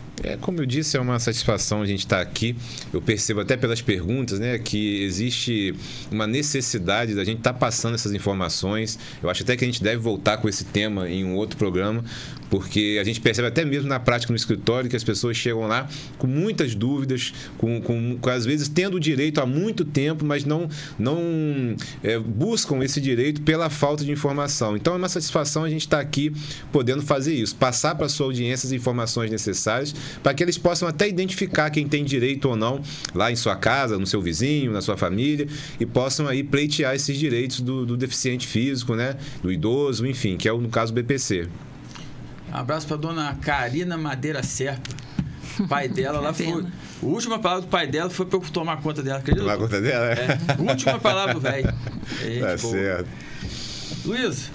B: Como eu disse, é uma satisfação a gente estar aqui. Eu percebo até pelas perguntas, né, que existe uma necessidade da gente estar passando essas informações. Eu acho até que a gente deve voltar com esse tema em um outro programa, porque a gente percebe até mesmo na prática no escritório que as pessoas chegam lá com muitas dúvidas, às vezes tendo o direito há muito tempo, mas não buscam esse direito pela falta de informação. Então é uma satisfação a gente estar aqui podendo fazer isso, passar para a sua audiência as informações necessárias para que eles possam até identificar quem tem direito ou não lá em sua casa, no seu vizinho, na sua família, e possam aí pleitear esses direitos do deficiente físico, né? Do idoso, enfim, que é no caso o BPC.
A: Um abraço para dona Karina Madeira Serpa. O pai dela lá foi... A última palavra do pai dela foi para eu tomar conta dela, acredita?
B: Tomar conta dela,
A: é? A última palavra do velho.
B: Tá certo.
A: Luiz,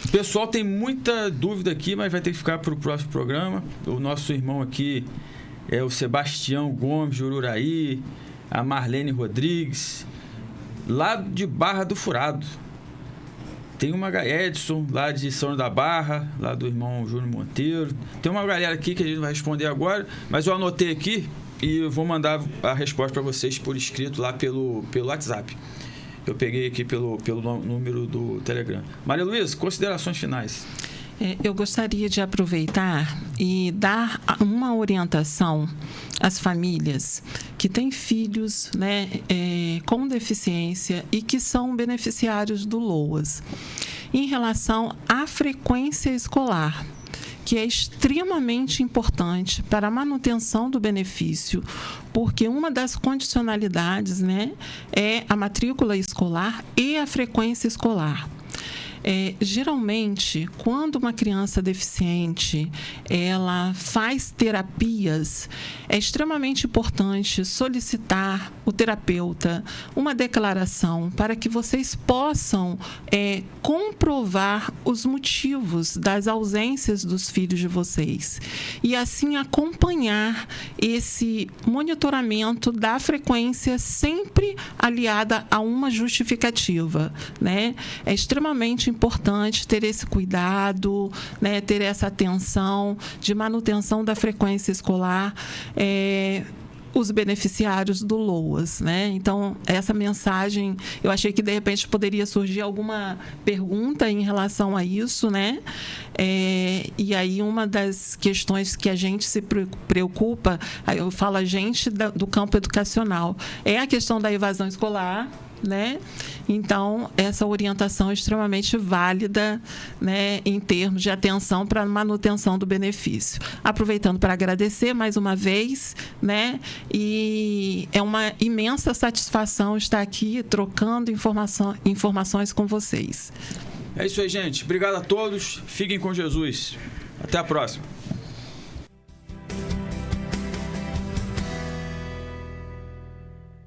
A: o pessoal tem muita dúvida aqui, mas vai ter que ficar para o próximo programa. O nosso irmão aqui é o Sebastião Gomes de Ururaí, a Marlene Rodrigues, lá de Barra do Furado. Tem uma Edson, lá de São da Barra, lá do irmão Júnior Monteiro. Tem uma galera aqui que a gente vai responder agora, mas eu anotei aqui e eu vou mandar a resposta para vocês por escrito lá pelo WhatsApp. Eu peguei aqui pelo número do Telegram. Maria Luísa, considerações finais.
C: Eu gostaria de aproveitar e dar uma orientação às famílias que têm filhos, né, com deficiência e que são beneficiários do LOAS, em relação à frequência escolar, que é extremamente importante para a manutenção do benefício, porque uma das condicionalidades, né, é a matrícula escolar e a frequência escolar. Geralmente, quando uma criança deficiente ela faz terapias, é extremamente importante solicitar o terapeuta uma declaração para que vocês possam comprovar os motivos das ausências dos filhos de vocês e assim acompanhar esse monitoramento da frequência sempre aliada a uma justificativa, né? É extremamente importante ter esse cuidado, né, ter essa atenção de manutenção da frequência escolar, os beneficiários do LOAS, né? Então, essa mensagem, eu achei que, de repente, poderia surgir alguma pergunta em relação a isso, né? E aí, uma das questões que a gente se preocupa, aí eu falo a gente do campo educacional, é a questão da evasão escolar, né? Então, essa orientação é extremamente válida, né, em termos de atenção para a manutenção do benefício. Aproveitando para agradecer mais uma vez, né, e é uma imensa satisfação estar aqui trocando informações com vocês.
A: É isso aí, gente. Obrigado a todos. Fiquem com Jesus. Até a próxima.